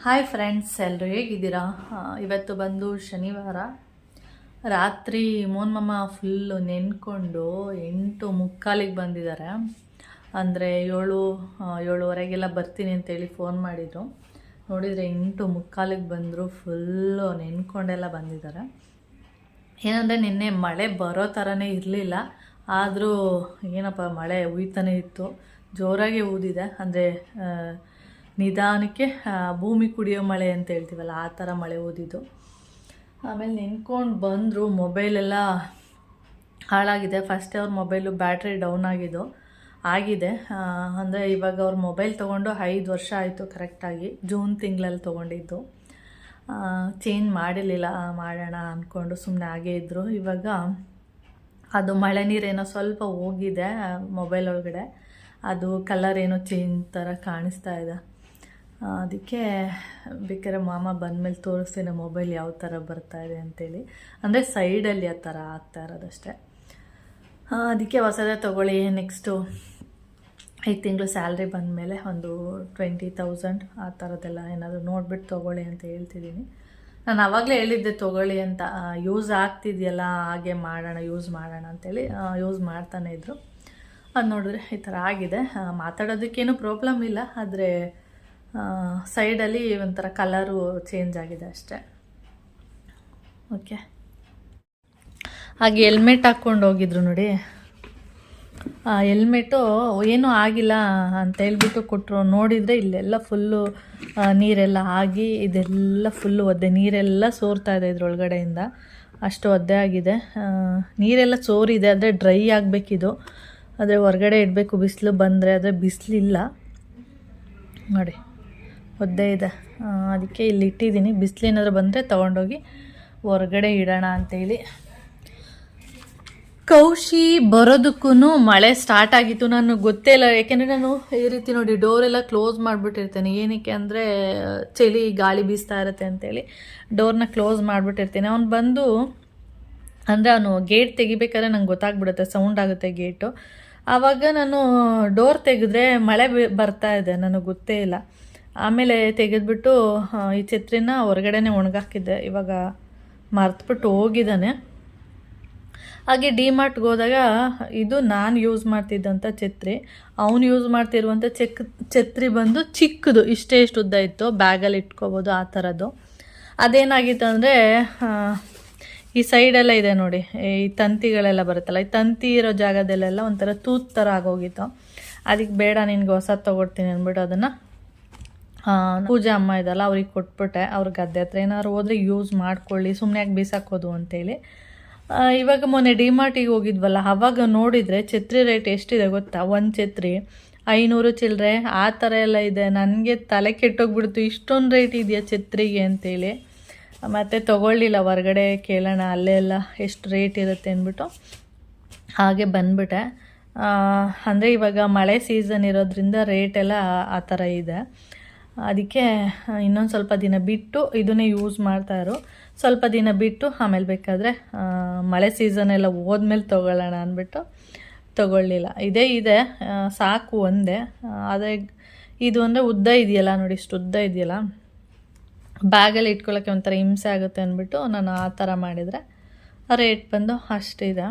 Hi friends, ಎಲ್ಲರೂ ಹೇಗಿದ್ದೀರಾ? ಇವತ್ತು ಬಂದು ಶನಿವಾರ ರಾತ್ರಿ ಮೋನ್ ಫುಲ್ಲು ನೆನ್ಕೊಂಡು 8:45 ಬಂದಿದ್ದಾರೆ. ಅಂದರೆ 7:30 ಬರ್ತೀನಿ ಅಂತೇಳಿ ಫೋನ್ ಮಾಡಿದರು. ನೋಡಿದರೆ 8:45 ಬಂದರು. ಫುಲ್ಲು ನೆನ್ಕೊಂಡೆಲ್ಲ ಬಂದಿದ್ದಾರೆ. ಏನಂದರೆ ನಿನ್ನೆ ಮಳೆ ಬರೋ ಥರನೇ ಇರಲಿಲ್ಲ, ಆದರೂ ಏನಪ್ಪ ಮಳೆ ಉಯ್ತಾನೆ ಇತ್ತು. ಜೋರಾಗಿ ಊದಿದೆ, ಅಂದರೆ ನಿಧಾನಕ್ಕೆ ಭೂಮಿ ಕುಡಿಯೋ ಮಳೆ ಅಂತ ಹೇಳ್ತೀವಲ್ಲ, ಆ ಥರ ಮಳೆ ಓದಿದ್ದು. ಆಮೇಲೆ ನೆನ್ಕೊಂಡು ಬಂದರು. ಮೊಬೈಲೆಲ್ಲ ಹಾಳಾಗಿದೆ. ಫಸ್ಟೇ ಅವ್ರ ಮೊಬೈಲು ಬ್ಯಾಟ್ರಿ ಡೌನ್ ಆಗಿದೆ. ಅಂದರೆ ಇವಾಗ ಅವ್ರ ಮೊಬೈಲ್ ತೊಗೊಂಡು 5 ವರ್ಷ ಆಯಿತು ಕರೆಕ್ಟಾಗಿ. ಜೂನ್ ತಿಂಗಳಲ್ಲಿ ತೊಗೊಂಡಿದ್ದು. ಚೇಂಜ್ ಮಾಡಿರಲಿಲ್ಲ, ಮಾಡೋಣ ಅಂದ್ಕೊಂಡು ಸುಮ್ಮನೆ ಹಾಗೇ ಇದ್ದರು. ಇವಾಗ ಅದು ಮಳೆ ನೀರೇನೋ ಸ್ವಲ್ಪ ಹೋಗಿದೆ ಮೊಬೈಲ್ ಒಳಗಡೆ, ಅದು ಕಲರ್ ಏನೋ ಚೇಂಜ್ ಥರ ಕಾಣಿಸ್ತಾ ಇದೆ. ಅದಕ್ಕೆ ಬೇಕಾದ್ರೆ ಮಾಮ ಬಂದಮೇಲೆ ತೋರಿಸ್ತೀನಿ ಮೊಬೈಲ್ ಯಾವ ಥರ ಬರ್ತಾಯಿದೆ ಅಂತೇಳಿ. ಅಂದರೆ ಸೈಡಲ್ಲಿ ಆ ಥರ ಆಗ್ತಾ ಇರೋದಷ್ಟೇ. ಅದಕ್ಕೆ ಹೊಸದೇ ತೊಗೊಳ್ಳಿ. ನೆಕ್ಸ್ಟು 5 ತಿಂಗಳು ಸ್ಯಾಲ್ರಿ ಬಂದಮೇಲೆ ಒಂದು 20,000 ಆ ಥರದ್ದೆಲ್ಲ ಏನಾದರೂ ನೋಡಿಬಿಟ್ಟು ತೊಗೊಳ್ಳಿ ಅಂತ ಹೇಳ್ತಿದ್ದೀನಿ. ನಾನು ಆವಾಗಲೇ ಹೇಳಿದ್ದೆ ತೊಗೊಳ್ಳಿ ಅಂತ. ಯೂಸ್ ಆಗ್ತಿದೆಯಲ್ಲ, ಹಾಗೆ ಮಾಡೋಣ, ಯೂಸ್ ಮಾಡೋಣ ಅಂತೇಳಿ ಯೂಸ್ ಮಾಡ್ತಾನೆ ಇದ್ದರು. ಅದು ನೋಡಿದ್ರೆ ಈ ಥರ ಆಗಿದೆ. ಮಾತಾಡೋದಕ್ಕೇನು ಪ್ರಾಬ್ಲಮ್ ಇಲ್ಲ, ಆದರೆ ಸೈಡಲ್ಲಿ ಒಂಥರ ಕಲರು ಚೇಂಜ್ ಆಗಿದೆ ಅಷ್ಟೆ. ಓಕೆ, ಹಾಗೆ ಹೆಲ್ಮೆಟ್ ಹಾಕ್ಕೊಂಡು ಹೋಗಿದ್ರು ನೋಡಿ. ಹೆಲ್ಮೆಟು ಏನೂ ಆಗಿಲ್ಲ ಅಂತ ಹೇಳ್ಬಿಟ್ಟು ಕೊಟ್ಟರು. ನೋಡಿದರೆ ಇಲ್ಲೆಲ್ಲ ಫುಲ್ಲು ನೀರೆಲ್ಲ ಆಗಿ ಇದೆಲ್ಲ ಫುಲ್ಲು ಒದ್ದೆ, ನೀರೆಲ್ಲ ಸೋರ್ತಾ ಇದೆ ಇದ್ರೊಳಗಡೆಯಿಂದ. ಅಷ್ಟು ಒದ್ದೆ ಆಗಿದೆ, ನೀರೆಲ್ಲ ಸೋರಿದೆ. ಆದರೆ ಡ್ರೈ ಆಗಬೇಕಿದು, ಆದರೆ ಹೊರಗಡೆ ಇಡಬೇಕು ಬಿಸಿಲು ಬಂದರೆ. ಆದರೆ ಬಿಸಿಲಿಲ್ಲ ನೋಡಿ, ಒದ್ದೆ ಇದೆ. ಅದಕ್ಕೆ ಇಲ್ಲಿ ಇಟ್ಟಿದ್ದೀನಿ. ಬಿಸಿಲೇನಾದರೂ ಬಂದರೆ ತೊಗೊಂಡೋಗಿ ಹೊರಗಡೆ ಇಡೋಣ ಅಂತೇಳಿ. ಕೌಶಿ ಬರೋದಕ್ಕೂ ಮಳೆ ಸ್ಟಾರ್ಟ್ ಆಗಿತ್ತು. ನನಗೆ ಗೊತ್ತೇ ಇಲ್ಲ, ಯಾಕೆಂದರೆ ನಾನು ಈ ರೀತಿ ನೋಡಿ ಡೋರೆಲ್ಲ ಕ್ಲೋಸ್ ಮಾಡಿಬಿಟ್ಟಿರ್ತೇನೆ. ಏನಕ್ಕೆ ಅಂದರೆ ಚಳಿ ಗಾಳಿ ಬೀಸ್ತಾ ಇರುತ್ತೆ ಅಂತೇಳಿ ಡೋರ್ನ ಕ್ಲೋಸ್ ಮಾಡಿಬಿಟ್ಟಿರ್ತೀನಿ. ಅವ್ನು ಬಂದು ಅಂದರೆ ಅವನು ಗೇಟ್ ತೆಗಿಬೇಕಾದ್ರೆ ನಂಗೆ ಗೊತ್ತಾಗ್ಬಿಡುತ್ತೆ, ಸೌಂಡ್ ಆಗುತ್ತೆ ಗೇಟು. ಆವಾಗ ನಾನು ಡೋರ್ ತೆಗೆದ್ರೆ ಮಳೆ ಬರ್ತಾ ಇದೆ, ನನಗೆ ಗೊತ್ತೇ ಇಲ್ಲ. ಆಮೇಲೆ ತೆಗೆದ್ಬಿಟ್ಟು ಈ ಛತ್ರಿನ ಹೊರಗಡೆನೆ ಒಣಗಾಕಿದ್ದೆ. ಇವಾಗ ಮರ್ತುಬಿಟ್ಟು ಹೋಗಿದ್ದಾನೆ. ಹಾಗೆ ಡಿ-ಮಾರ್ಟ್ಗೆ ಹೋದಾಗ ಇದು ನಾನು ಯೂಸ್ ಮಾಡ್ತಿದ್ದಂಥ ಛತ್ರಿ, ಅವನು ಯೂಸ್ ಮಾಡ್ತಿರುವಂಥ ಛತ್ರಿ ಬಂದು ಚಿಕ್ಕದು, ಇಷ್ಟೇ ಉದ್ದ ಇತ್ತು, ಬ್ಯಾಗಲ್ಲಿ ಇಟ್ಕೋಬೋದು ಆ ಥರದ್ದು. ಅದೇನಾಗಿತ್ತು ಅಂದರೆ ಈ ಸೈಡೆಲ್ಲ ಇದೆ ನೋಡಿ, ಈ ತಂತಿಗಳೆಲ್ಲ ಬರುತ್ತಲ್ಲ, ಈ ತಂತಿ ಇರೋ ಜಾಗದಲ್ಲೆಲ್ಲ ಒಂಥರ ತೂತ್ ಥರ ಆಗೋಗಿತ್ತು. ಅದಕ್ಕೆ ಬೇಡ, ನಿನ್ಗೆ ಹೊಸದು ತೊಗೊಡ್ತೀನಿ ಅಂದ್ಬಿಟ್ಟು ಅದನ್ನು ಪೂಜಾ ಅಮ್ಮ ಇದಲ್ಲ ಅವ್ರಿಗೆ ಕೊಟ್ಬಿಟ್ಟೆ. ಅವ್ರ ಗದ್ದೆ ಹತ್ರ ಏನಾದ್ರು ಹೋದರೆ ಯೂಸ್ ಮಾಡ್ಕೊಳ್ಳಿ, ಸುಮ್ಮನೆ ಯಾಕೆ ಬೀಸಾಕೋದು ಅಂತೇಳಿ. ಇವಾಗ ಮೊನ್ನೆ ಡಿ-ಮಾರ್ಟಿಗೆ ಹೋಗಿದ್ವಲ್ಲ, ಆವಾಗ ನೋಡಿದರೆ ಛತ್ರಿ ರೇಟ್ ಎಷ್ಟಿದೆ ಗೊತ್ತಾ? ಒಂದು ಛತ್ರಿ 500 ಚಿಲ್ಲರೆ ಆ ಥರ ಎಲ್ಲ ಇದೆ. ನನಗೆ ತಲೆ ಕೆಟ್ಟೋಗ್ಬಿಡ್ತು, ಇಷ್ಟೊಂದು ರೇಟ್ ಇದೆಯಾ ಛತ್ರಿಗೆ ಅಂತೇಳಿ. ಮತ್ತು ತೊಗೊಳ್ಳಿಲ್ಲ, ಹೊರಗಡೆ ಕೇಳೋಣ ಅಲ್ಲೇ ಎಲ್ಲ ಎಷ್ಟು ರೇಟ್ ಇರುತ್ತೆ ಅಂದ್ಬಿಟ್ಟು ಹಾಗೆ ಬಂದ್ಬಿಟ್ಟೆ. ಅಂದರೆ ಇವಾಗ ಮಳೆ ಸೀಸನ್ ಇರೋದ್ರಿಂದ ರೇಟೆಲ್ಲ ಆ ಥರ ಇದೆ. ಅದಕ್ಕೆ ಇನ್ನೊಂದು ಸ್ವಲ್ಪ ದಿನ ಬಿಟ್ಟು ಇದನ್ನೇ ಯೂಸ್ ಮಾಡ್ತಾಯಿರು. ಸ್ವಲ್ಪ ದಿನ ಬಿಟ್ಟು ಆಮೇಲೆ ಬೇಕಾದರೆ ಮಳೆ ಸೀಸನೆಲ್ಲ ಹೋದ್ಮೇಲೆ ತೊಗೊಳ್ಳೋಣ ಅಂದ್ಬಿಟ್ಟು ತೊಗೊಳ್ಳಿಲ್ಲ. ಇದೇ ಇದೆ ಸಾಕು ಒಂದೇ. ಆದರೆ ಇದು ಅಂದರೆ ಉದ್ದ ಇದೆಯಲ್ಲ ನೋಡಿ, ಇಷ್ಟು ಉದ್ದ ಇದೆಯಲ್ಲ, ಬ್ಯಾಗಲ್ಲಿ ಇಟ್ಕೊಳ್ಳೋಕ್ಕೆ ಒಂಥರ ಹಿಂಸೆ ಆಗುತ್ತೆ ಅಂದ್ಬಿಟ್ಟು ನಾನು ಆ ಥರ ಮಾಡಿದರೆ ರೇಟ್ ಬಂದು ಅಷ್ಟಿದೆ.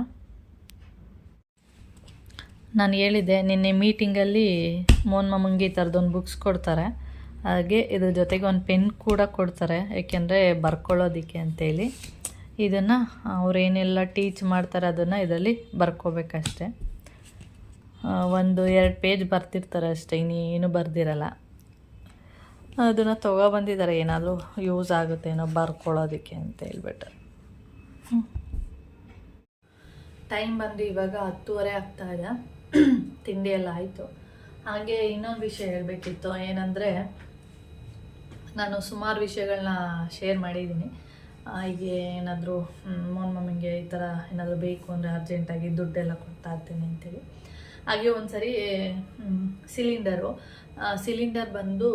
ನಾನು ಹೇಳಿದ್ದೆ ನಿನ್ನೆ ಮೀಟಿಂಗಲ್ಲಿ ಮೋನ್ ಮಾಮಂಗೆ ಈ ಥರದೊಂದು ಬುಕ್ಸ್ ಕೊಡ್ತಾರೆ, ಹಾಗೆ ಇದ್ರ ಜೊತೆಗೆ ಒಂದು ಪೆನ್ ಕೂಡ ಕೊಡ್ತಾರೆ, ಏಕೆಂದರೆ ಬರ್ಕೊಳ್ಳೋದಕ್ಕೆ ಅಂತೇಳಿ. ಇದನ್ನು ಅವರೇನೆಲ್ಲ ಟೀಚ್ ಮಾಡ್ತಾರೆ ಅದನ್ನು ಇದರಲ್ಲಿ ಬರ್ಕೋಬೇಕಷ್ಟೆ. 1-2 ಪೇಜ್ ಬರ್ತಿರ್ತಾರೆ ಅಷ್ಟೇ, ಇನ್ನೇನು ಬರ್ದಿರಲ್ಲ. ಅದನ್ನು ತೊಗೊಬಂದಿದ್ದಾರೆ, ಏನಾದರೂ ಯೂಸ್ ಆಗುತ್ತೇನೋ ಬರ್ಕೊಳ್ಳೋದಕ್ಕೆ ಅಂತ ಹೇಳ್ಬಿಟ್ಟು. ಟೈಮ್ ಬಂದು ಇವಾಗ 10:30 ಆಗ್ತಾಯಿದೆ. ತಿಂಡಿ ಎಲ್ಲ ಆಯಿತು. ಹಾಗೆ ಇನ್ನೊಂದು ವಿಷಯ ಹೇಳಬೇಕಿತ್ತು. ಏನಂದರೆ ನಾನು ಸುಮಾರು ವಿಷಯಗಳನ್ನ ಶೇರ್ ಮಾಡಿದ್ದೀನಿ. ಹೀಗೆ ಏನಾದರೂ ಮೋನ್ ಮಮ್ಮಿಗೆ ಈ ಥರ ಏನಾದರೂ ಬೇಕು ಅಂದರೆ ಅರ್ಜೆಂಟಾಗಿ ದುಡ್ಡೆಲ್ಲ ಕೊಡ್ತಾ ಇರ್ತೀನಿ ಅಂತೇಳಿ. ಹಾಗೆ ಒಂದು ಸರಿ ಸಿಲಿಂಡರ್ ಬಂದು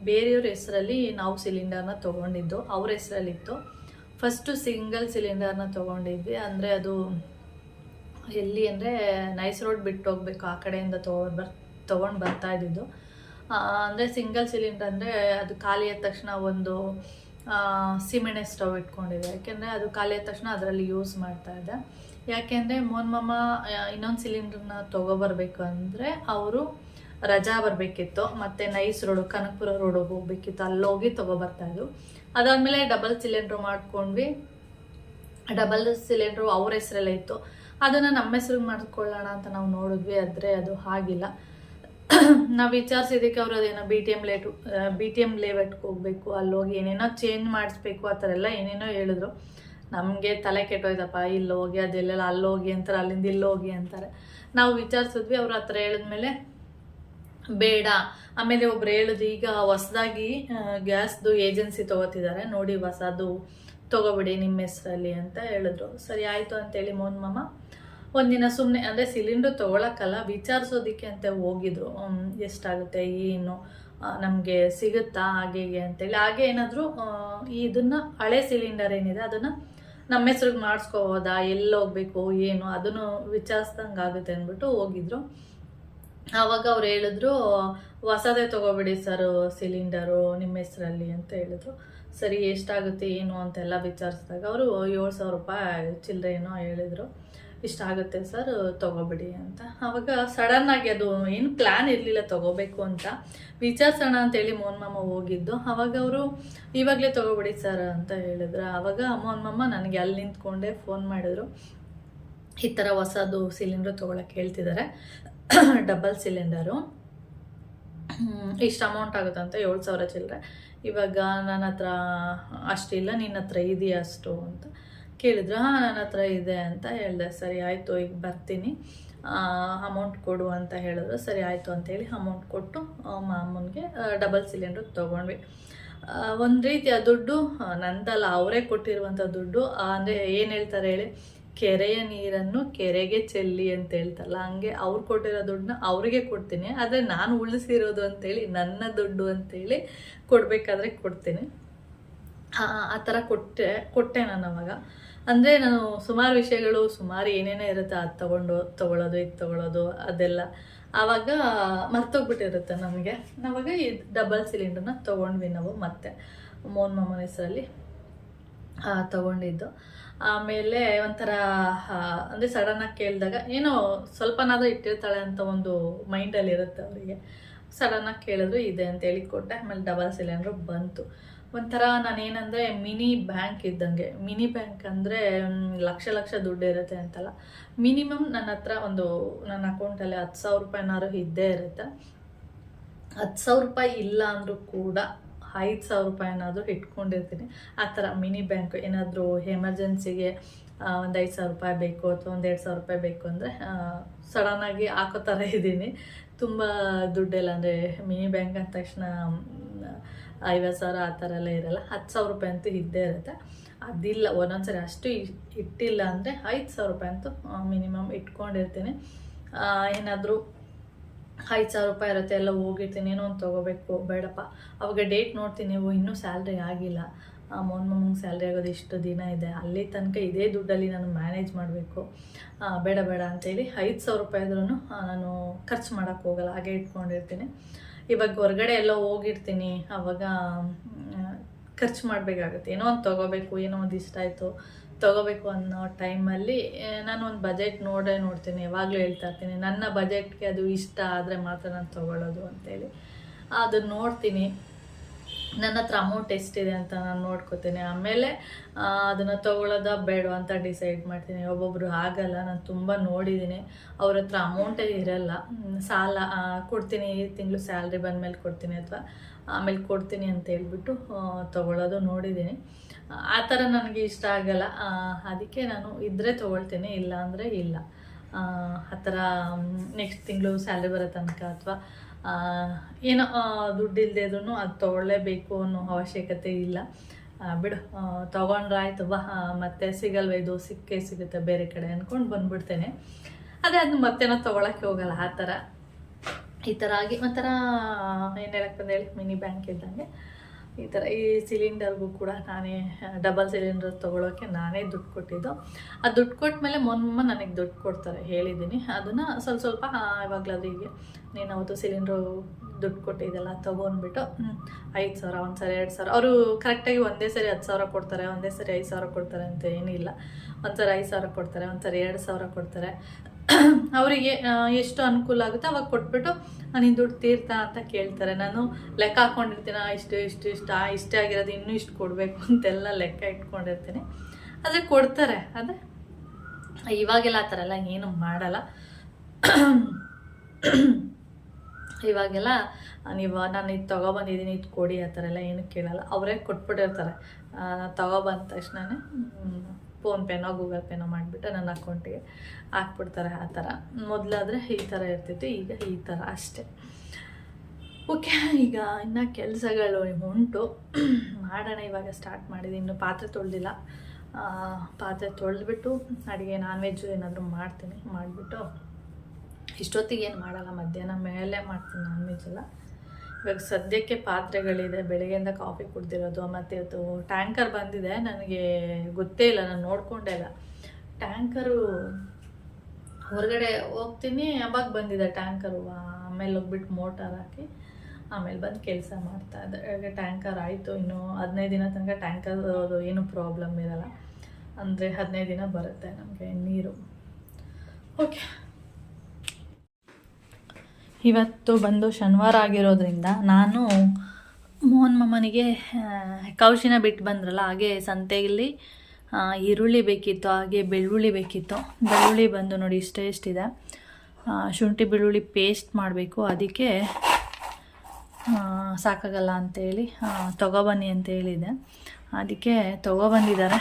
ಬೇರೆಯವ್ರ ಹೆಸರಲ್ಲಿ ನಾವು ಸಿಲಿಂಡರ್ನ ತೊಗೊಂಡಿದ್ದು, ಅವ್ರ ಹೆಸರಲ್ಲಿತ್ತು. ಫಸ್ಟು ಸಿಂಗಲ್ ಸಿಲಿಂಡರ್ನ ತೊಗೊಂಡಿದ್ವಿ. ಅಂದರೆ ಅದು ಎಲ್ಲಿ ಅಂದರೆ ನೈಸ್ ರೋಡ್ ಬಿಟ್ಟು ಹೋಗ್ಬೇಕು, ಆ ಕಡೆಯಿಂದ ತೊಗೊಂಡು ಬರ್ತಾ ಇದ್ದಿದ್ದು. ಅಂದರೆ ಸಿಂಗಲ್ ಸಿಲಿಂಡರ್ ಅಂದರೆ ಅದು ಖಾಲಿ ಆದ ತಕ್ಷಣ ಒಂದು ಸೀಮೆಣ್ಣೆ ಸ್ಟವ್ ಇಟ್ಕೊಂಡಿದೆ. ಯಾಕೆಂದರೆ ಅದು ಖಾಲಿ ಆದ ತಕ್ಷಣ ಅದರಲ್ಲಿ ಯೂಸ್ ಮಾಡ್ತಾ ಇದ್ದೆ. ಯಾಕೆಂದರೆ ಮೋನ್ ಇನ್ನೊಂದು ಸಿಲಿಂಡ್ರನ್ನ ತೊಗೊಬರ್ಬೇಕು ಅಂದರೆ ಅವರು ರಜಾ ಬರಬೇಕಿತ್ತು, ಮತ್ತು ನೈಸ್ ರೋಡು ಕನಕಪುರ ರೋಡಿಗೆ ಹೋಗ್ಬೇಕಿತ್ತು, ಅಲ್ಲೋಗಿ ತೊಗೊಬರ್ತಾಯಿದ್ರು. ಅದಾದಮೇಲೆ ಡಬಲ್ ಸಿಲಿಂಡ್ರು ಮಾಡ್ಕೊಂಡ್ವಿ. ಡಬಲ್ ಸಿಲಿಂಡ್ರು ಅವ್ರ ಹೆಸರಲ್ಲೇ ಇತ್ತು, ಅದನ್ನು ನಮ್ಮ ಹೆಸ್ರಿಗೆ ಮಾಡ್ಕೊಳ್ಳೋಣ ಅಂತ ನಾವು ನೋಡಿದ್ವಿ. ಆದರೆ ಅದು ಆಗಿಲ್ಲ. ನಾವು ವಿಚಾರಿಸಿದ್ದಕ್ಕೆ ಅವರು ಅದೇನೋ ಬಿ ಟಿ ಎಮ್ ಲೇಔಟ್ಗೆ ಹೋಗ್ಬೇಕು, ಅಲ್ಲೋಗಿ ಏನೇನೋ ಚೇಂಜ್ ಮಾಡಿಸ್ಬೇಕು ಆ ಥರ ಎಲ್ಲ ಏನೇನೋ ಹೇಳಿದ್ರು. ನಮಗೆ ತಲೆ ಕೆಟ್ಟೋಯ್ತಪ್ಪ, ಇಲ್ಲಿ ಹೋಗಿ ಅದೆಲ್ಲೆಲ್ಲ ಅಲ್ಲೋಗಿ ಅಂತಾರೆ, ಅಲ್ಲಿಂದ ಇಲ್ಲೋಗಿ ಅಂತಾರೆ. ನಾವು ವಿಚಾರಿಸಿದ್ವಿ, ಅವ್ರು ಆ ಥರ ಹೇಳಿದ್ಮೇಲೆ ಬೇಡ. ಆಮೇಲೆ ಒಬ್ರು ಹೇಳಿದ್ರು, ಈಗ ಹೊಸದಾಗಿ ಗ್ಯಾಸ್ದು ಏಜೆನ್ಸಿ ತೊಗೋತಿದ್ದಾರೆ ನೋಡಿ, ಹೊಸದು ತೊಗೊಬಿಡಿ ನಿಮ್ಮ ಹೆಸರಲ್ಲಿ ಅಂತ ಹೇಳಿದ್ರು. ಸರಿ ಆಯಿತು ಅಂತೇಳಿ ಮೋನ್ ಮಾಮ ಒಂದಿನ ಸುಮ್ಮನೆ ಅಂದರೆ ಸಿಲಿಂಡ್ರ್ ತೊಗೊಳಕ್ಕಲ್ಲ, ವಿಚಾರಿಸೋದಕ್ಕೆ ಅಂತ ಹೋಗಿದ್ರು. ಎಷ್ಟಾಗುತ್ತೆ, ಏನು ನಮಗೆ ಸಿಗುತ್ತಾ, ಹಾಗೆ ಅಂತೇಳಿ. ಹಾಗೆ ಏನಾದರೂ ಇದನ್ನು ಹಳೆ ಸಿಲಿಂಡರ್ ಏನಿದೆ ಅದನ್ನು ನಮ್ಮ ಹೆಸ್ರಿಗೆ ಮಾಡಿಸ್ಕೋಬೋದಾ, ಎಲ್ಲಿ ಹೋಗ್ಬೇಕು ಏನು ಅದನ್ನು ವಿಚಾರಿಸ್ದಂಗೆ ಆಗುತ್ತೆ ಅಂದ್ಬಿಟ್ಟು ಹೋಗಿದ್ರು. ಆವಾಗ ಅವ್ರು ಹೇಳಿದ್ರು, ಹೊಸದೇ ತೊಗೊಬಿಡಿ ಸರ್ ಸಿಲಿಂಡರು ನಿಮ್ಮ ಹೆಸರಲ್ಲಿ ಅಂತ ಹೇಳಿದ್ರು. ಸರಿ ಎಷ್ಟಾಗುತ್ತೆ ಏನು ಅಂತೆಲ್ಲ ವಿಚಾರಿಸಿದಾಗ ಅವರು 7,000 ರೂಪಾಯಿ ಚಿಲ್ಲರೆ ಏನೋ ಹೇಳಿದರು. ಇಷ್ಟಾಗುತ್ತೆ ಸರ್ ತೊಗೊಬಿಡಿ ಅಂತ. ಆವಾಗ ಸಡನ್ನಾಗಿ ಅದು ಏನು ಪ್ಲ್ಯಾನ್ ಇರಲಿಲ್ಲ ತೊಗೋಬೇಕು ಅಂತ, ವಿಚಾರಿಸೋಣ ಅಂತೇಳಿ ಮೋನ್ ಮಾಮ ಹೋಗಿದ್ದು. ಆವಾಗ ಅವರು ಇವಾಗಲೇ ತೊಗೊಬಿಡಿ ಸರ್ ಅಂತ ಹೇಳಿದ್ರು. ಆವಾಗ ಮೋನ್ ಮಾಮ ನನಗೆ ಅಲ್ಲಿ ನಿಂತ್ಕೊಂಡೆ ಫೋನ್ ಮಾಡಿದ್ರು, ಈ ಥರ ಹೊಸದು ಸಿಲಿಂಡ್ರು ತೊಗೊಳಕ್ಕೆ ಹೇಳ್ತಿದ್ದಾರೆ, ಡಬಲ್ ಸಿಲಿಂಡರು, ಇಷ್ಟು ಅಮೌಂಟ್ ಆಗುತ್ತಂತ 7,000 ಚಿಲ್ಲರೆ. ಇವಾಗ ನನ್ನ ಹತ್ರ ಅಷ್ಟಿಲ್ಲ, ನಿನ್ನ ಹತ್ರ ಇದೆಯಾ ಅಷ್ಟು ಅಂತ ಕೇಳಿದ್ರು. ಹಾಂ ನನ್ನ ಹತ್ರ ಇದೆ ಅಂತ ಹೇಳಿದೆ. ಸರಿ ಆಯಿತು, ಈಗ ಬರ್ತೀನಿ, ಅಮೌಂಟ್ ಕೊಡು ಅಂತ ಹೇಳಿದ್ರು. ಸರಿ ಆಯಿತು ಅಂತೇಳಿ ಅಮೌಂಟ್ ಕೊಟ್ಟು ಮಾಮೂನಿಗೆ ಡಬಲ್ ಸಿಲಿಂಡ್ರ್ ತೊಗೊಂಡ್ವಿ. ಒಂದು ರೀತಿಯ ದುಡ್ಡು ನಂದಲ್ಲ, ಅವರೇ ಕೊಟ್ಟಿರುವಂಥ ದುಡ್ಡು. ಅಂದರೆ ಏನು ಹೇಳ್ತಾರೆ ಹೇಳಿ, ಕೆರೆಯ ನೀರನ್ನು ಕೆರೆಗೆ ಚೆಲ್ಲಿ ಅಂತ ಹೇಳ್ತಾರಲ್ಲ, ಹಂಗೆ ಅವ್ರು ಕೊಟ್ಟಿರೋ ದುಡ್ಡನ್ನ ಅವ್ರಿಗೆ ಕೊಡ್ತೀನಿ. ಆದರೆ ನಾನು ಉಳಿಸಿರೋದು ಅಂತೇಳಿ ನನ್ನ ದುಡ್ಡು ಅಂತೇಳಿ ಕೊಡಬೇಕಾದ್ರೆ ಕೊಡ್ತೀನಿ. ಆ ಥರ ಕೊಟ್ಟೆ ನಾನು ಅವಾಗ. ಅಂದರೆ ನಾನು ಸುಮಾರು ವಿಷಯಗಳು, ಸುಮಾರು ಏನೇನೋ ಇರುತ್ತೆ, ಅದು ತೊಗೊಳೋದು ಇದು ತೊಗೊಳೋದು ಅದೆಲ್ಲ ಆವಾಗ ಮರ್ತೋಗ್ಬಿಟ್ಟಿರುತ್ತೆ ನಮಗೆ. ನಾವಾಗ ಈ ಡಬಲ್ ಸಿಲಿಂಡರ್ನ ತೊಗೊಂಡ್ವಿ ನಾವು, ಮತ್ತೆ ಮೋನ್ ಮಾಮನ ಹೆಸರಲ್ಲಿ ತೊಗೊಂಡಿದ್ದು. ಆಮೇಲೆ ಒಂಥರ ಅಂದರೆ ಸಡನ್ನಾಗಿ ಕೇಳಿದಾಗ ಏನೋ ಸ್ವಲ್ಪನಾದರೂ ಇಟ್ಟಿರ್ತಾಳೆ ಅಂತ ಒಂದು ಮೈಂಡಲ್ಲಿ ಇರುತ್ತೆ ಅವರಿಗೆ. ಸಡನ್ನಾಗಿ ಕೇಳಿದ್ರು ಇದೆ ಅಂತೇಳಿ ಕೊಟ್ಟೆ. ಆಮೇಲೆ ಡಬಲ್ ಸಿಲಿಂಡ್ರು ಬಂತು. ಒಂಥರ ನಾನೇನಂದರೆ ಮಿನಿ ಬ್ಯಾಂಕ್ ಇದ್ದಂಗೆ. ಮಿನಿ ಬ್ಯಾಂಕ್ ಅಂದರೆ ಲಕ್ಷ ದುಡ್ಡು ಇರುತ್ತೆ ಅಂತಲ್ಲ, ಮಿನಿಮಮ್ ನನ್ನ ಹತ್ರ ನನ್ನ ಅಕೌಂಟಲ್ಲಿ 10,000 ರೂಪಾಯಿನಾರು ಇದ್ದೇ ಇರುತ್ತೆ. 10,000 ರೂಪಾಯಿ ಇಲ್ಲ ಅಂದರೂ ಕೂಡ 5,000 ರೂಪಾಯಿನಾದರೂ ಇಟ್ಕೊಂಡಿರ್ತೀನಿ. ಆ ಥರ ಮಿನಿ ಬ್ಯಾಂಕ್. ಏನಾದರೂ ಎಮರ್ಜೆನ್ಸಿಗೆ ಒಂದು 5,000 ರೂಪಾಯಿ ಬೇಕು ಅಥವಾ ಒಂದು 2,000 ರೂಪಾಯಿ ಬೇಕು ಅಂದರೆ ಸಡನ್ನಾಗಿ ಹಾಕೋ ಥರ ಇದ್ದೀನಿ. ತುಂಬ ದುಡ್ಡೆಲ್ಲ ಅಂದರೆ ಮಿನಿ ಬ್ಯಾಂಕ್ ಅಂದ ತಕ್ಷಣ 50,000 ಆ ಥರ ಎಲ್ಲ ಇರಲ್ಲ. 10,000 ರೂಪಾಯಿ ಅಂತೂ ಇದ್ದೇ ಇರುತ್ತೆ. ಅದಿಲ್ಲ ಒಂದೊಂದ್ಸರಿ ಅಷ್ಟು ಇಟ್ಟಿಲ್ಲ ಅಂದರೆ 5,000 ರೂಪಾಯಿ ಅಂತೂ ಮಿನಿಮಮ್ ಇಟ್ಕೊಂಡಿರ್ತೀನಿ. ಏನಾದರೂ 5,000 ರೂಪಾಯಿ ಇರುತ್ತೆ, ಎಲ್ಲ ಹೋಗಿರ್ತೀನಿ, ಏನೋ ಒಂದು ತೊಗೋಬೇಕು, ಬೇಡಪ್ಪ ಅವಾಗ ಡೇಟ್ ನೋಡ್ತೀನಿ, ಇನ್ನೂ ಸ್ಯಾಲ್ರಿ ಆಗಿಲ್ಲ, ಮೋನ್ ಮಾಮಂಗೆ ಸ್ಯಾಲ್ರಿ ಆಗೋದು ಇಷ್ಟು ದಿನ ಇದೆ, ಅಲ್ಲಿ ತನಕ ಇದೇ ದುಡ್ಡಲ್ಲಿ ನಾನು ಮ್ಯಾನೇಜ್ ಮಾಡಬೇಕು, ಬೇಡ ಅಂತೇಳಿ 5,000 ರೂಪಾಯಿ ಆದ್ರೂ ನಾನು ಖರ್ಚು ಮಾಡೋಕ್ಕೆ ಹೋಗಲ್ಲ, ಹಾಗೆ ಇಟ್ಕೊಂಡಿರ್ತೀನಿ. ಇವಾಗ ಹೊರಗಡೆ ಎಲ್ಲ ಹೋಗಿರ್ತೀನಿ, ಆವಾಗ ಖರ್ಚು ಮಾಡಬೇಕಾಗುತ್ತೆ. ಏನೋ ಒಂದು ತೊಗೋಬೇಕು, ಏನೋ ಒಂದು ಇಷ್ಟ ಆಯಿತು ತೊಗೋಬೇಕು ಅನ್ನೋ ಟೈಮಲ್ಲಿ ನಾನು ಒಂದು ಬಜೆಟ್ ನೋಡ್ತೀನಿ. ಯಾವಾಗಲೂ ಹೇಳ್ತಾ ಇರ್ತೀನಿ, ನನ್ನ ಬಜೆಟ್ಗೆ ಅದು ಇಷ್ಟ ಆದರೆ ಮಾತ್ರ ನಾನು ತೊಗೊಳ್ಳೋದು ಅಂತೇಳಿ. ಅದನ್ನು ನೋಡ್ತೀನಿ, ನನ್ನ ಹತ್ರ ಅಮೌಂಟ್ ಎಷ್ಟಿದೆ ಅಂತ ನಾನು ನೋಡ್ಕೋತೀನಿ. ಆಮೇಲೆ ಅದನ್ನು ತೊಗೊಳ್ಳೋದ ಬೇಡ ಅಂತ ಡಿಸೈಡ್ ಮಾಡ್ತೀನಿ. ಒಬ್ಬೊಬ್ಬರು ಆಗಲ್ಲ, ನಾನು ತುಂಬ ನೋಡಿದ್ದೀನಿ, ಅವ್ರ ಹತ್ರ ಅಮೌಂಟೇ ಇರಲ್ಲ, ಸಾಲ ಕೊಡ್ತೀನಿ, ಈ ತಿಂಗಳು ಸ್ಯಾಲ್ರಿ ಬಂದಮೇಲೆ ಕೊಡ್ತೀನಿ ಅಥವಾ ಆಮೇಲೆ ಕೊಡ್ತೀನಿ ಅಂತ ಹೇಳ್ಬಿಟ್ಟು ತೊಗೊಳ್ಳೋದು ನೋಡಿದ್ದೀನಿ. ಆ ಥರ ನನಗೆ ಇಷ್ಟ ಆಗಲ್ಲ. ಅದಕ್ಕೆ ನಾನು ಇದ್ದರೆ ತೊಗೊಳ್ತೀನಿ, ಇಲ್ಲ ಅಂದರೆ ಇಲ್ಲ. ಆ ಥರ ನೆಕ್ಸ್ಟ್ ತಿಂಗಳು ಸ್ಯಾಲ್ರಿ ಬರೋ ತನಕ ಅಥವಾ ಏನೋ ದುಡ್ಡು ಇಲ್ಲದೆ ಇದ್ರೂ ಅದು ತೊಗೊಳ್ಳೇಬೇಕು ಅನ್ನೋ ಅವಶ್ಯಕತೆ ಇಲ್ಲ. ಬಿಡು, ತೊಗೊಂಡ್ರಾಯ್ತು ಬಾ, ಮತ್ತೆ ಸಿಗಲ್ವ, ಇದು ಸಿಗುತ್ತೆ ಬೇರೆ ಕಡೆ ಅಂದ್ಕೊಂಡು ಬಂದ್ಬಿಡ್ತೇನೆ. ಅದೇ ಅದು ಮತ್ತೇನೋ ತೊಗೊಳಕ್ಕೆ ಹೋಗಲ್ಲ. ಆ ಥರ ಈ ಥರ ಆಗಿ ಒಂಥರ ಏನು ಹೇಳಕ್ಕೆ ಬಂದು ಹೇಳಿ ಮಿನಿ ಬ್ಯಾಂಕ್ ಇದ್ದಂಗೆ. ಈ ಥರ ಈ ಸಿಲಿಂಡರ್ಗೂ ಕೂಡ ನಾನೇ ಡಬಲ್ ಸಿಲಿಂಡರ್ ತೊಗೊಳೋಕ್ಕೆ ನಾನೇ ದುಡ್ಡು ಕೊಟ್ಟಿದ್ದು. ಆ ದುಡ್ಡು ಕೊಟ್ಟ ಮೇಲೆ ಮೊನ್ನೆ ನನಗೆ ದುಡ್ಡು ಕೊಡ್ತಾರೆ ಹೇಳಿದ್ದೀನಿ. ಅದನ್ನು ಸ್ವಲ್ಪ ಇವಾಗಲಾದ್ರೂ ಹೀಗೆ ನೀನು ಅವತ್ತು ಸಿಲಿಂಡ್ರು ದುಡ್ಡು ಕೊಟ್ಟಿದ್ದೆಲ್ಲ ತೊಗೊಂಡ್ಬಿಟ್ಟು 5,000 ಒಂದು ಸರಿ 2,000 ಅವರು ಕರೆಕ್ಟಾಗಿ ಒಂದೇ ಸರಿ 10,000 ಕೊಡ್ತಾರೆ, ಒಂದೇ ಸರಿ 5,000 ಕೊಡ್ತಾರೆ ಅಂತ ಏನಿಲ್ಲ. ಒಂದು ಸರಿ 5,000 ಕೊಡ್ತಾರೆ, ಒಂದು ಸರಿ 2,000 ಕೊಡ್ತಾರೆ. ಅವರಿಗೆ ಎಷ್ಟು ಅನುಕೂಲ ಆಗುತ್ತೆ ಅವಾಗ ಕೊಟ್ಬಿಟ್ಟು ನೀನು ದುಡ್ಡು ತೀರ್ತಾ ಅಂತ ಕೇಳ್ತಾರೆ. ನಾನು ಲೆಕ್ಕ ಹಾಕ್ಕೊಂಡಿರ್ತೀನಿ, ಇಷ್ಟೇ ಆಗಿರೋದು ಇನ್ನೂ ಇಷ್ಟು ಕೊಡಬೇಕು ಅಂತೆಲ್ಲ ಲೆಕ್ಕ ಇಟ್ಕೊಂಡಿರ್ತೀನಿ. ಆದರೆ ಕೊಡ್ತಾರೆ. ಆದರೆ ಇವಾಗೆಲ್ಲ ಆ ಥರ ಎಲ್ಲ ಏನು ಮಾಡಲ್ಲ. ಇವಾಗೆಲ್ಲ ನಾನು ಇದು ತೊಗೊಬಂದಿದ್ದೀನಿ ಇದು ಕೊಡಿ ಆ ಥರ ಎಲ್ಲ ಏನು ಕೇಳಲ್ಲ. ಅವರೇ ಕೊಟ್ಬಿಟ್ಟಿರ್ತಾರೆ. ತೊಗೊಬಂದ ತಕ್ಷಣವೇ ಫೋನ್ಪೇನೋ ಗೂಗಲ್ ಪೇನೋ ಮಾಡಿಬಿಟ್ಟು ನನ್ನ ಅಕೌಂಟಿಗೆ ಹಾಕ್ಬಿಡ್ತಾರೆ. ಆ ಥರ ಮೊದಲಾದರೆ ಈ ಥರ ಇರ್ತಿತ್ತು, ಈಗ ಈ ಥರ ಅಷ್ಟೇ. ಓಕೆ, ಈಗ ಇನ್ನು ಕೆಲಸಗಳು ಉಂಟು, ಮಾಡೋಣ. ಇವಾಗ ಸ್ಟಾರ್ಟ್ ಮಾಡಿದ್ದೀನಿ. ಇನ್ನು ಪಾತ್ರೆ ತೊಳೆದಿಲ್ಲ. ಪಾತ್ರೆ ತೊಳೆದ್ಬಿಟ್ಟು ಅಡುಗೆ ನಾನ್ ವೆಜ್ಜು ಏನಾದರೂ ಮಾಡ್ತೀನಿ. ಮಾಡಿಬಿಟ್ಟು ಇಷ್ಟೊತ್ತಿಗೆ ಏನು ಮಾಡಲ್ಲ, ಮಧ್ಯಾಹ್ನ ಮೇಲೆ ಮಾಡ್ತೀನಿ ನಾನ್ ವೆಜ್ ಎಲ್ಲ. ಇವಾಗ ಸದ್ಯಕ್ಕೆ ಪಾತ್ರೆಗಳಿದೆ, ಬೆಳಗ್ಗೆಯಿಂದ ಕಾಫಿ ಕುಡ್ದಿರೋದು. ಮತ್ತು ಇವತ್ತು ಟ್ಯಾಂಕರ್ ಬಂದಿದೆ, ನನಗೆ ಗೊತ್ತೇ ಇಲ್ಲ, ನಾನು ನೋಡ್ಕೊಂಡೇ ಇಲ್ಲ. ಟ್ಯಾಂಕರು ಹೊರಗಡೆ ಹೋಗ್ತೀನಿ ಅವಾಗ ಬಂದಿದೆ ಟ್ಯಾಂಕರು. ಆಮೇಲೆ ಹೋಗ್ಬಿಟ್ಟು ಮೋಟಾರ್ ಹಾಕಿ ಆಮೇಲೆ ಬಂದು ಕೆಲಸ ಮಾಡ್ತಾಯಿದ್ದೆ. ಈಗ ಟ್ಯಾಂಕರ್ ಆಯಿತು, ಇನ್ನು 15 ದಿನ ತನಕ ಟ್ಯಾಂಕರ್ ಏನು ಪ್ರಾಬ್ಲಮ್ ಇರೋಲ್ಲ. ಅಂದರೆ 15 ದಿನ ಬರುತ್ತೆ ನಮಗೆ ನೀರು. ಓಕೆ, ಇವತ್ತು ಬಂದು ಶನಿವಾರ ಆಗಿರೋದ್ರಿಂದ ನಾನು ಮೋಹನ್ ಮಾಮನಿಗೆ ಕೌಶಿನ ಬಿಟ್ಟು ಬಂದ್ರಲ್ಲ, ಹಾಗೆ ಸಂತೆಯಲ್ಲಿ ಈರುಳ್ಳಿ ಬೇಕಿತ್ತು, ಹಾಗೆ ಬೆಳ್ಳುಳ್ಳಿ ಬೇಕಿತ್ತು. ಬೆಳ್ಳುಳ್ಳಿ ಬಂದು ನೋಡಿ ಎಷ್ಟಿದೆ. ಶುಂಠಿ ಬೆಳ್ಳುಳ್ಳಿ ಪೇಸ್ಟ್ ಮಾಡಬೇಕು, ಅದಕ್ಕೆ ಸಾಕಾಗಲ್ಲ ಅಂತೇಳಿ ತೊಗೊಬನ್ನಿ ಅಂತ ಹೇಳಿದೆ. ಅದಕ್ಕೆ ತೊಗೊಬಂದಿದ್ದಾರೆ.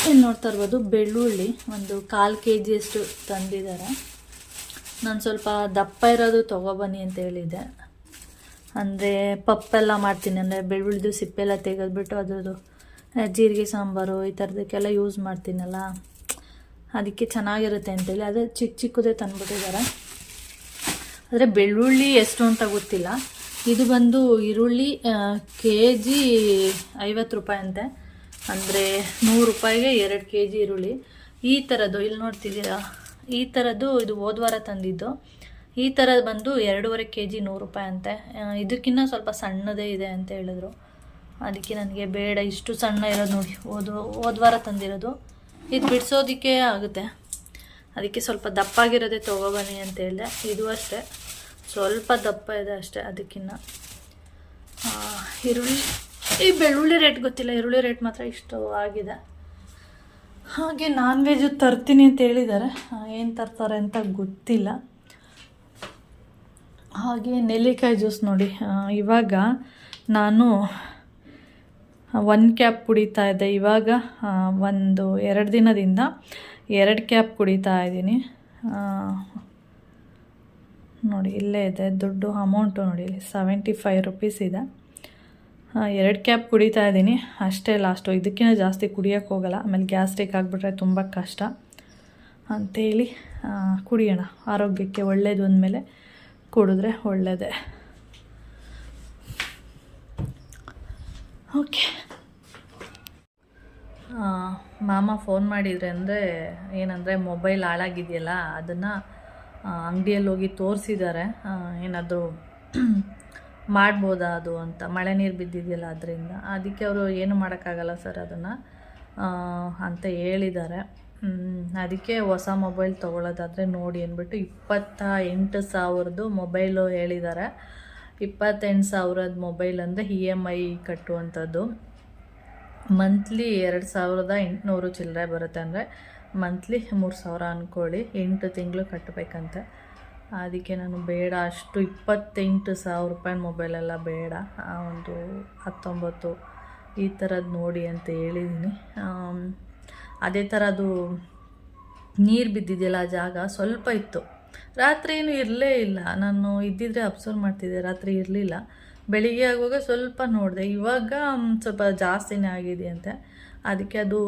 ಏನು ನೋಡ್ತಾ ಇರ್ಬೋದು, ಬೆಳ್ಳುಳ್ಳಿ ಒಂದು 1/4 kg ತಂದಿದ್ದಾರೆ. ನಾನು ಸ್ವಲ್ಪ ದಪ್ಪ ಇರೋದು ತೊಗೊಬನ್ನಿ ಅಂತ ಹೇಳಿದ್ದೆ. ಅಂದರೆ ಪಪ್ಪೆಲ್ಲ ಮಾಡ್ತೀನಿ, ಅಂದರೆ ಬೆಳ್ಳುಳ್ಳಿದು ಸಿಪ್ಪೆಲ್ಲ ತೆಗೆದ್ಬಿಟ್ಟು ಅದ್ರದ್ದು ಜೀರಿಗೆ ಸಾಂಬಾರು ಈ ಥರದಕ್ಕೆಲ್ಲ ಯೂಸ್ ಮಾಡ್ತೀನಲ್ಲ, ಅದಕ್ಕೆ ಚೆನ್ನಾಗಿರುತ್ತೆ ಅಂತೇಳಿ ಅದೇ ಚಿಕ್ಕದೇ ತಂದುಬಿಟ್ಟಿದ್ದಾರೆ. ಆದರೆ ಬೆಳ್ಳುಳ್ಳಿ ಎಷ್ಟು ಅಂತ ಗೊತ್ತಿಲ್ಲ. ಇದು ಬಂದು ಈರುಳ್ಳಿ kg 50 ರೂಪಾಯಿ ಅಂತೆ. ಅಂದರೆ 100 ರೂಪಾಯಿಗೆ 2 kg ಈರುಳ್ಳಿ. ಈ ಥರದ್ದು ಇಲ್ಲಿ ನೋಡ್ತಿದ್ದೀರಾ, ಈ ಥರದ್ದು ಇದು ಹೋದ್ವಾರ ತಂದಿದ್ದು. ಈ ಥರದ್ದು ಬಂದು 2.5 kg 100 ರೂಪಾಯಿ ಅಂತೆ. ಇದಕ್ಕಿಂತ ಸ್ವಲ್ಪ ಸಣ್ಣದೇ ಇದೆ ಅಂತ ಹೇಳಿದ್ರು. ಅದಕ್ಕೆ ನನಗೆ ಬೇಡ, ಇಷ್ಟು ಸಣ್ಣ ಇರೋದು ನೋಡಿ, ಹೋದ್ವಾರ ತಂದಿರೋದು, ಇದು ಬಿಡಿಸೋದಕ್ಕೆ ಆಗುತ್ತೆ. ಅದಕ್ಕೆ ಸ್ವಲ್ಪ ದಪ್ಪಾಗಿರೋದೇ ತೊಗೊಬನ್ನಿ ಅಂತ ಹೇಳಿದೆ. ಇದು ಅಷ್ಟೇ ಸ್ವಲ್ಪ ದಪ್ಪ ಇದೆ ಅಷ್ಟೇ. ಅದಕ್ಕಿಂತ ಈರುಳ್ಳಿ, ಈ ಬೆಳ್ಳುಳ್ಳಿ ರೇಟ್ ಗೊತ್ತಿಲ್ಲ, ಈರುಳ್ಳಿ ರೇಟ್ ಮಾತ್ರ ಇಷ್ಟು ಆಗಿದೆ. ಹಾಗೆ ನಾನ್ ವೆಜ್ಜು ತರ್ತೀನಿ ಅಂತ ಹೇಳಿದ್ದಾರೆ, ಏನು ತರ್ತಾರೆ ಅಂತ ಗೊತ್ತಿಲ್ಲ. ಹಾಗೆ ನೆಲ್ಲಿಕಾಯಿ ಜ್ಯೂಸ್ ನೋಡಿ, ಇವಾಗ ನಾನು 1 ಕ್ಯಾಪ್ ಕುಡಿತಾ ಇದ್ದೆ. ಇವಾಗ 2 ದಿನದಿಂದ 2 ಕ್ಯಾಪ್ ಕುಡಿತಾ ಇದ್ದೀನಿ. ನೋಡಿ ಇಲ್ಲೇ ಇದೆ ದುಡ್ಡು, ಅಮೌಂಟು ನೋಡಿ 75 ರೂಪೀಸ್ ಇದೆ. 2 ಕ್ಯಾಪ್ ಕುಡಿತಾ ಇದ್ದೀನಿ ಅಷ್ಟೇ ಲಾಸ್ಟು. ಇದಕ್ಕಿಂತ ಜಾಸ್ತಿ ಕುಡಿಯೋಕ್ಕೆ ಹೋಗಲ್ಲ, ಆಮೇಲೆ ಗ್ಯಾಸ್ಟ್ರಿಕ್ ಆಗಿಬಿಟ್ರೆ ತುಂಬ ಕಷ್ಟ ಅಂಥೇಳಿ ಕುಡಿಯೋಣ. ಆರೋಗ್ಯಕ್ಕೆ ಒಳ್ಳೇದು ಅಂದಮೇಲೆ ಕುಡಿದ್ರೆ ಒಳ್ಳೆಯದೇ. ಓಕೆ, ಮಾಮ ಫೋನ್ ಮಾಡಿದರೆ ಅಂದರೆ ಏನಂದರೆ ಮೊಬೈಲ್ ಹಾಳಾಗಿದೆಯಲ್ಲ, ಅದನ್ನು ಅಂಗಡಿಯಲ್ಲಿ ಹೋಗಿ ತೋರಿಸಿದ್ದಾರೆ. ಏನಾದರೂ ಮಾಡ್ಬೋದಾ ಅದು ಅಂತ, ಮಳೆ ನೀರು ಬಿದ್ದಿದೆಯಲ್ಲ ಅದರಿಂದ. ಅದಕ್ಕೆ ಅವರು ಏನು ಮಾಡೋಕ್ಕಾಗಲ್ಲ ಸರ್ ಅದನ್ನು ಅಂತ ಹೇಳಿದ್ದಾರೆ. ಅದಕ್ಕೆ ಹೊಸ ಮೊಬೈಲ್ ತೊಗೊಳ್ಳೋದಾದರೆ ನೋಡಿ ಅಂದ್ಬಿಟ್ಟು 28,000 ಮೊಬೈಲು ಹೇಳಿದ್ದಾರೆ. 28,000 ಮೊಬೈಲ್ ಅಂದರೆ EMI ಕಟ್ಟುವಂಥದ್ದು. ಮಂತ್ಲಿ 2,800 ಚಿಲ್ಲರೆ ಬರುತ್ತೆ. ಅಂದರೆ ಮಂತ್ಲಿ 3,000 ಅಂದ್ಕೊಳ್ಳಿ, 8 ತಿಂಗಳು ಕಟ್ಟಬೇಕಂತೆ. ಅದಕ್ಕೆ ನಾನು ಬೇಡ, ಅಷ್ಟು 28,000 ರೂಪಾಯಿ ಮೊಬೈಲೆಲ್ಲ ಬೇಡ, ಒಂದು 19 ಈ ಥರದ್ದು ನೋಡಿ ಅಂತ ಹೇಳಿದ್ದೀನಿ. ಅದೇ ಥರ ಅದು ನೀರು ಬಿದ್ದಿದೆಯಲ್ಲ ಆ ಜಾಗ ಸ್ವಲ್ಪ ಇತ್ತು, ರಾತ್ರಿ ಏನು ಇರಲೇ ಇಲ್ಲ. ನಾನು ಇದ್ದಿದ್ರೆ ಅಬ್ಸರ್ವ್ ಮಾಡ್ತಿದ್ದೆ, ರಾತ್ರಿ ಇರಲಿಲ್ಲ. ಬೆಳಿಗ್ಗೆ ಆಗುವಾಗ ಸ್ವಲ್ಪ ನೋಡಿದೆ, ಇವಾಗ ಸ್ವಲ್ಪ ಜಾಸ್ತಿನೇ ಆಗಿದೆಯಂತೆ. ಅದಕ್ಕೆ ಅದು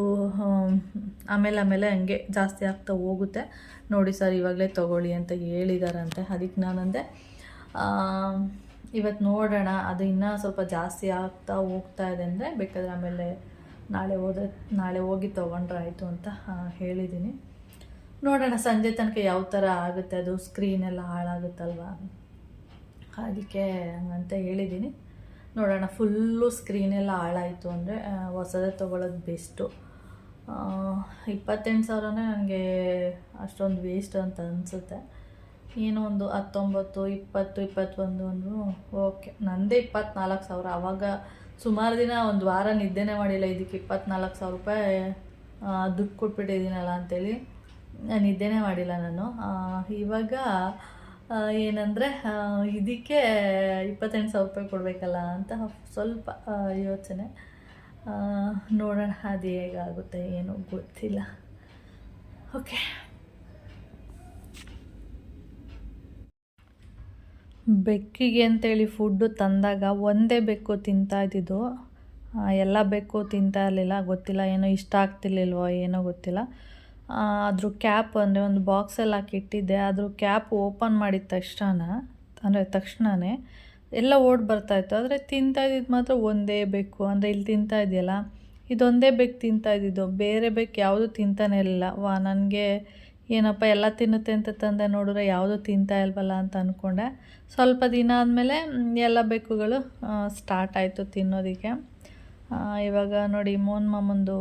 ಆಮೇಲೆ ಹಂಗೆ ಜಾಸ್ತಿ ಆಗ್ತಾ ಹೋಗುತ್ತೆ. ನೋಡಿ ಸರ್ ಇವಾಗಲೇ ತೊಗೊಳ್ಳಿ ಅಂತ ಹೇಳಿದಾರಂತೆ. ಅದಕ್ಕೆ ನಾನಂದೆ ಇವತ್ತು ನೋಡೋಣ, ಅದು ಇನ್ನೂ ಸ್ವಲ್ಪ ಜಾಸ್ತಿ ಆಗ್ತಾ ಹೋಗ್ತಾ ಇದೆ ಅಂದರೆ ಬೇಕಾದರೆ ಆಮೇಲೆ ನಾಳೆ ಹೋಗಿ ತೊಗೊಂಡ್ರೆ ಆಯಿತು ಅಂತ ಹೇಳಿದ್ದೀನಿ. ನೋಡೋಣ ಸಂಜೆ ತನಕ ಯಾವ ಥರ ಆಗುತ್ತೆ, ಅದು ಸ್ಕ್ರೀನೆಲ್ಲ ಹಾಳಾಗುತ್ತಲ್ವ, ಅದಕ್ಕೆ ಅಂತ ಹೇಳಿದ್ದೀನಿ. ನೋಡೋಣ, ಫುಲ್ಲು ಸ್ಕ್ರೀನೆಲ್ಲ ಹಾಳಾಯಿತು ಅಂದರೆ ಹೊಸದೇ ತೊಗೊಳ್ಳೋದು ಬೆಸ್ಟು. 28,000 ನನಗೆ ಅಷ್ಟೊಂದು ವೇಸ್ಟ್ ಅಂತ ಅನಿಸುತ್ತೆ. ಏನೋ ಒಂದು 19, 20, 21 ಅಂದರೂ ಓಕೆ. ನಂದೇ 24,000. ಆವಾಗ ಸುಮಾರು ದಿನ ಒಂದು ವಾರ ನಿದ್ದೆನೇ ಮಾಡಿಲ್ಲ, ಇದಕ್ಕೆ 24,000 ರೂಪಾಯಿ ದುಡ್ಡು ಕೊಟ್ಬಿಟ್ಟಿದ್ದೀನಲ್ಲ ಅಂಥೇಳಿ ನಿದ್ದೆನೇ ಮಾಡಿಲ್ಲ ನಾನು. ಇವಾಗ ಏನಂದರೆ ಇದಕ್ಕೆ 28,000 ರೂಪಾಯಿ ಕೊಡಬೇಕಲ್ಲ ಅಂತ ಸ್ವಲ್ಪ ಯೋಚನೆ. ನೋಡೋಣ ಅದು ಹೇಗಾಗುತ್ತೆ ಏನೋ ಗೊತ್ತಿಲ್ಲ. ಓಕೆ, ಬೆಕ್ಕಿಗೆ ಅಂತೇಳಿ ಫುಡ್ಡು ತಂದಾಗ ಒಂದೇ ಬೆಕ್ಕು ತಿಂತಾ ಇದ್ದಿದ್ದು, ಎಲ್ಲ ಬೆಕ್ಕು ತಿಂತಾ ಇರಲಿಲ್ಲ. ಗೊತ್ತಿಲ್ಲ, ಏನೋ ಇಷ್ಟ ಆಗ್ತಿರ್ಲಿಲ್ವೋ ಏನೋ ಗೊತ್ತಿಲ್ಲ. ಅದ್ರ ಕ್ಯಾಪ್ ಅಂದರೆ ಒಂದು ಬಾಕ್ಸಲ್ಲಿ ಹಾಕಿಟ್ಟಿದ್ದೆ, ಅದ್ರ ಕ್ಯಾಪ್ ಓಪನ್ ಮಾಡಿದ ತಕ್ಷಣವೇ ಎಲ್ಲ ಓಡಿ ಬರ್ತಾಯಿತ್ತು. ಆದರೆ ತಿಂತಾ ಇದ್ದಿದ್ದು ಮಾತ್ರ ಒಂದೇ ಬೆಕ್ಕು. ಅಂದರೆ ಇಲ್ಲಿ ತಿಂತಾ ಇದೆಯಲ್ಲ, ಇದೊಂದೇ ಬೆಕ್ಕು ತಿಂತಾ ಇದ್ದಿದ್ದು, ಬೇರೆ ಬೆಕ್ಕು ಯಾವುದೂ ತಿಂತಾನೆ ಇರಲಿಲ್ಲ. ನನಗೆ ಏನಪ್ಪ ಎಲ್ಲ ತಿನ್ನುತ್ತೆ ಅಂತ ತಂದೆ, ನೋಡಿದ್ರೆ ಯಾವುದೂ ತಿಂತಾ ಇಲ್ವಲ್ಲ ಅಂತ ಅಂದ್ಕೊಂಡೆ. ಸ್ವಲ್ಪ ದಿನ ಆದಮೇಲೆ ಎಲ್ಲ ಬೆಕ್ಕುಗಳು ಸ್ಟಾರ್ಟ್ ಆಯಿತು ತಿನ್ನೋದಕ್ಕೆ. ಇವಾಗ ನೋಡಿ ಮೋನ್ ಮಾಮಂದು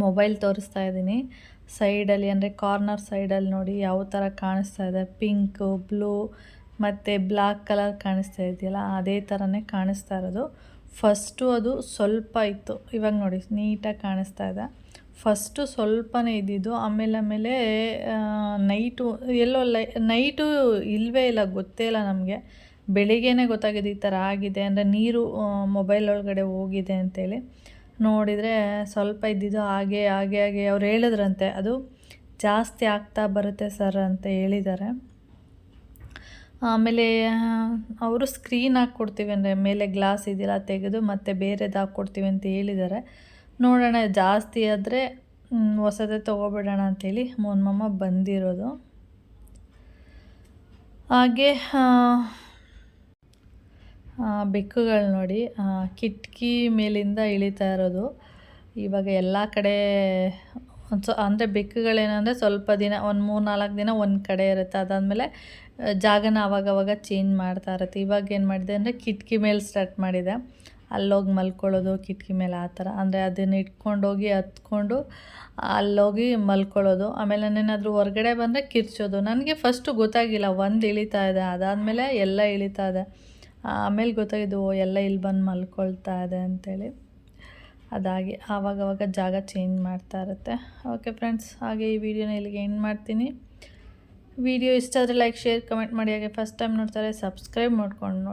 ಮೊಬೈಲ್ ತೋರಿಸ್ತಾ ಇದ್ದೀನಿ. ಸೈಡಲ್ಲಿ ಅಂದರೆ ಕಾರ್ನರ್ ಸೈಡಲ್ಲಿ ನೋಡಿ ಯಾವ ಥರ ಕಾಣಿಸ್ತಾ ಇದೆ, ಪಿಂಕು, ಬ್ಲೂ ಮತ್ತು ಬ್ಲ್ಯಾಕ್ ಕಲರ್ ಕಾಣಿಸ್ತಾ ಇದೆಯಲ್ಲ, ಅದೇ ಥರನೇ ಕಾಣಿಸ್ತಾ ಇರೋದು. ಫಸ್ಟು ಅದು ಸ್ವಲ್ಪ ಇತ್ತು, ಇವಾಗ ನೋಡಿ ನೀಟಾಗಿ ಕಾಣಿಸ್ತಾ ಇದೆ. ಫಸ್ಟು ಸ್ವಲ್ಪನೇ ಇದ್ದಿದ್ದು, ಆಮೇಲೆ ನೈಟು ಎಲ್ಲೋ ನೈಟು ಇಲ್ಲವೇ ಇಲ್ಲ, ಗೊತ್ತೇ ಇಲ್ಲ ನಮಗೆ. ಬೆಳಿಗ್ಗೆನೇ ಗೊತ್ತಾಗಿದೆ ಈ ಥರ ಆಗಿದೆ, ಅಂದರೆ ನೀರು ಮೊಬೈಲ್ ಒಳಗಡೆ ಹೋಗಿದೆ ಅಂತೇಳಿ. ನೋಡಿದರೆ ಸ್ವಲ್ಪ ಇದ್ದಿದ್ದು ಹಾಗೆ ಹಾಗೆ ಹಾಗೆ ಅವ್ರು ಹೇಳಿದ್ರಂತೆ, ಅದು ಜಾಸ್ತಿ ಆಗ್ತಾ ಬರುತ್ತೆ ಸರ್ ಅಂತ ಹೇಳಿದ್ದಾರೆ. ಆಮೇಲೆ ಅವರು ಸ್ಕ್ರೀನ್ ಹಾಕ್ಕೊಡ್ತೀವಿ ಅಂದರೆ ಮೇಲೆ ಗ್ಲಾಸ್ ಇದೆಯಲ್ಲ ತೆಗೆದು ಮತ್ತೆ ಬೇರೆದು ಹಾಕ್ಕೊಡ್ತೀವಿ ಅಂತ ಹೇಳಿದ್ದಾರೆ. ನೋಡೋಣ, ಜಾಸ್ತಿ ಆದರೆ ಹೊಸದೇ ತೊಗೊಬಿಡೋಣ ಅಂಥೇಳಿ ಮೋನ್ ಮಾಮ ಬಂದಿರೋದು. ಹಾಗೆ ಬೆಕ್ಕುಗಳು ನೋಡಿ ಕಿಟಕಿ ಮೇಲಿಂದ ಇಳಿತಾ ಇರೋದು. ಇವಾಗ ಎಲ್ಲ ಕಡೆ ಅಂದರೆ ಬೆಕ್ಕುಗಳೇನೆಂದರೆ ಸ್ವಲ್ಪ ದಿನ ಒಂದು 3-4 ದಿನ ಒಂದು ಕಡೆ ಇರುತ್ತೆ, ಅದಾದಮೇಲೆ ಜಾಗನ ಆವಾಗವಾಗ ಚೇಂಜ್ ಮಾಡ್ತಾ ಇರುತ್ತೆ. ಇವಾಗ ಏನು ಮಾಡಿದೆ ಅಂದರೆ ಕಿಟಕಿ ಮೇಲೆ ಸ್ಟಾರ್ಟ್ ಮಾಡಿದೆ, ಅಲ್ಲೋಗಿ ಮಲ್ಕೊಳ್ಳೋದು ಕಿಟಕಿ ಮೇಲೆ ಆ ಥರ. ಅಂದರೆ ಅದನ್ನು ಇಟ್ಕೊಂಡೋಗಿ ಹತ್ಕೊಂಡು ಅಲ್ಲೋಗಿ ಮಲ್ಕೊಳ್ಳೋದು. ಆಮೇಲೆ ನಾನೇನಾದರೂ ಹೊರಗಡೆ ಬಂದರೆ ಕಿರ್ಚೋದು. ನನಗೆ ಫಸ್ಟು ಗೊತ್ತಾಗಿಲ್ಲ, ಒಂದು ಇಳಿತಾ ಇದೆ, ಅದಾದಮೇಲೆ ಎಲ್ಲ ಇಳಿತಾ ಇದೆ. ಆಮೇಲೆ ಗೊತ್ತಾಗಿದ್ದು ಎಲ್ಲ ಇಲ್ಲಿ ಬಂದು ಮಲ್ಕೊಳ್ತಾ ಇದೆ ಅಂಥೇಳಿ. ಅದಾಗಿ ಆವಾಗವಾಗ ಜಾಗ ಚೇಂಜ್ ಮಾಡ್ತಾ ಇರುತ್ತೆ. ಓಕೆ ಫ್ರೆಂಡ್ಸ್, ಹಾಗೆ ಈ ವಿಡಿಯೋನ ಇಲ್ಲಿಗೆ ಎಂಡ್ ಮಾಡ್ತೀನಿ. ವಿಡಿಯೋ ಇಷ್ಟ ಆದರೆ ಲೈಕ್, ಶೇರ್, ಕಮೆಂಟ್ ಮಾಡಿ. ಹಾಗೆ ಫಸ್ಟ್ ಟೈಮ್ ನೋಡ್ತಾರೆ ಸಬ್ಸ್ಕ್ರೈಬ್ ಮಾಡ್ಕೊಂಡು ನೋಡಿ.